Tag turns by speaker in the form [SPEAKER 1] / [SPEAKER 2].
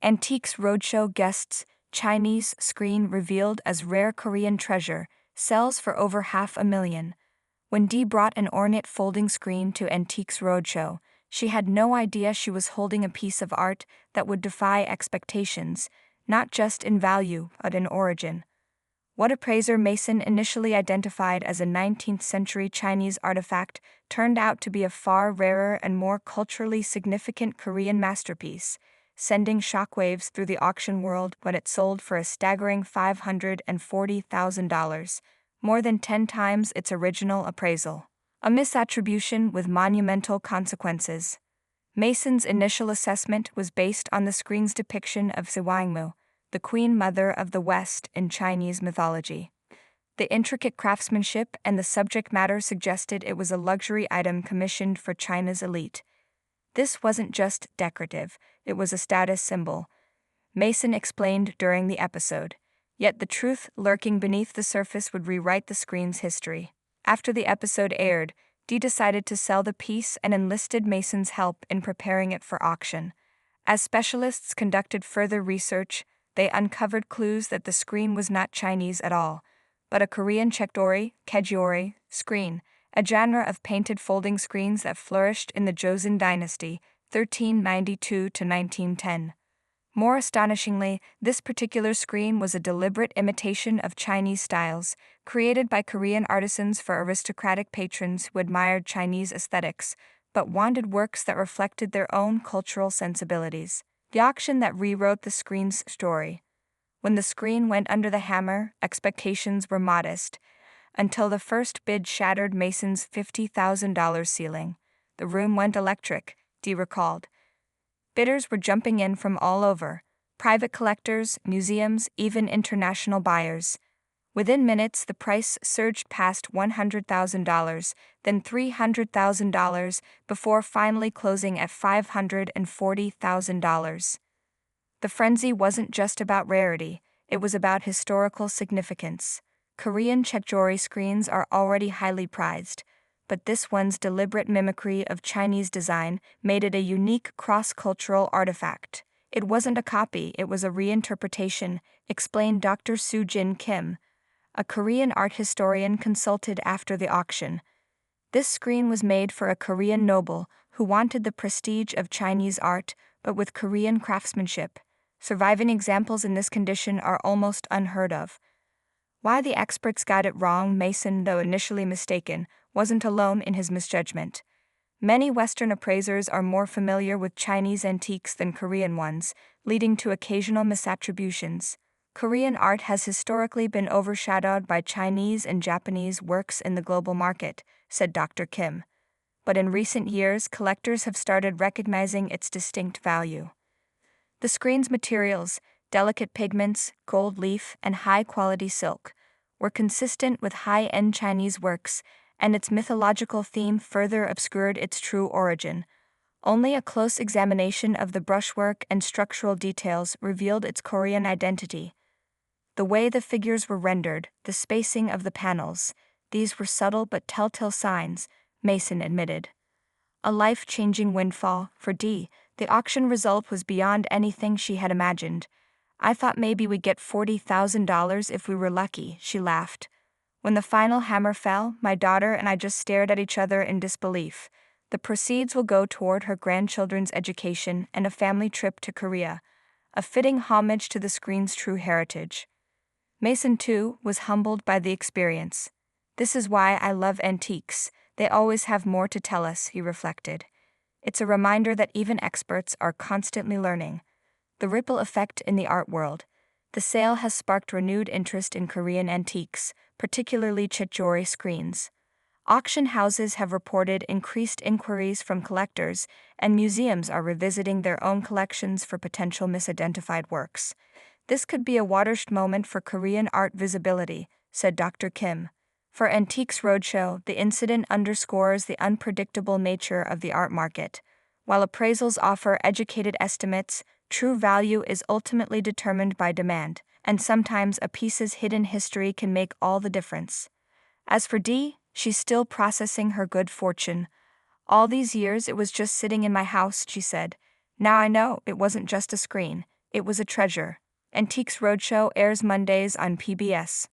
[SPEAKER 1] Antiques Roadshow guests, Chinese screen revealed as rare Korean treasure, sells for over $500,000. When Dee brought an ornate folding screen to Antiques Roadshow, she had no idea she was holding a piece of art that would defy expectations, not just in value, but in origin. What appraiser Mason initially identified as a 19th-century Chinese artifact turned out to be a far rarer and more culturally significant Korean masterpiece, sending shockwaves through the auction world when it sold for a staggering $540,000, more than 10 times its original appraisal. A misattribution with monumental consequences. Mason's initial assessment was based on the screen's depiction of Zhuangmu, the Queen Mother of the West in Chinese mythology. The intricate craftsmanship and the subject matter suggested it was a luxury item commissioned for China's elite. This wasn't just decorative, it was a status symbol, Mason explained during the episode. Yet the truth lurking beneath the surface would rewrite the screen's history. After the episode aired, Dee decided to sell the piece and enlisted Mason's help in preparing it for auction. As specialists conducted further research, they uncovered clues that the screen was not Chinese at all, but a Korean kejeori screen, a genre of painted folding screens that flourished in the Joseon dynasty, 1392 to 1910. More astonishingly, this particular screen was a deliberate imitation of Chinese styles, created by Korean artisans for aristocratic patrons who admired Chinese aesthetics, but wanted works that reflected their own cultural sensibilities. The auction that rewrote the screen's story. When the screen went under the hammer, expectations were modest, until the first bid shattered Mason's $50,000 ceiling. The room went electric, Dee recalled. Bidders were jumping in from all over, private collectors, museums, even international buyers. Within minutes, the price surged past $100,000, then $300,000, before finally closing at $540,000. The frenzy wasn't just about rarity, it was about historical significance. Korean kejeori screens are already highly prized, but this one's deliberate mimicry of Chinese design made it a unique cross-cultural artifact. It wasn't a copy, it was a reinterpretation, explained Dr. Soo-Jin Kim, a Korean art historian consulted after the auction. This screen was made for a Korean noble who wanted the prestige of Chinese art, but with Korean craftsmanship. Surviving examples in this condition are almost unheard of. Why the experts got it wrong, Mason, though initially mistaken, wasn't alone in his misjudgment. Many Western appraisers are more familiar with Chinese antiques than Korean ones, leading to occasional misattributions. Korean art has historically been overshadowed by Chinese and Japanese works in the global market, said Dr. Kim. But in recent years, collectors have started recognizing its distinct value. The screen's materials, delicate pigments, gold leaf, and high-quality silk, were consistent with high-end Chinese works, and its mythological theme further obscured its true origin. Only a close examination of the brushwork and structural details revealed its Korean identity. The way the figures were rendered, the spacing of the panels, these were subtle but telltale signs, Mason admitted. A life-changing windfall for Dee. The auction result was beyond anything she had imagined. I thought maybe we'd get $40,000 if we were lucky, she laughed. When the final hammer fell, my daughter and I just stared at each other in disbelief. The proceeds will go toward her grandchildren's education and a family trip to Korea, a fitting homage to the screen's true heritage. Mason, too, was humbled by the experience. This is why I love antiques. They always have more to tell us, he reflected. It's a reminder that even experts are constantly learning. The ripple effect in the art world. The sale has sparked renewed interest in Korean antiques, particularly kejeori screens. Auction houses have reported increased inquiries from collectors, and museums are revisiting their own collections for potential misidentified works. This could be a watershed moment for Korean art visibility, said Dr. Kim. For Antiques Roadshow, the incident underscores the unpredictable nature of the art market. While appraisals offer educated estimates, true value is ultimately determined by demand, and sometimes a piece's hidden history can make all the difference. As for Dee, she's still processing her good fortune. All these years it was just sitting in my house, she said. Now I know it wasn't just a screen. It was a treasure. Antiques Roadshow airs Mondays on PBS.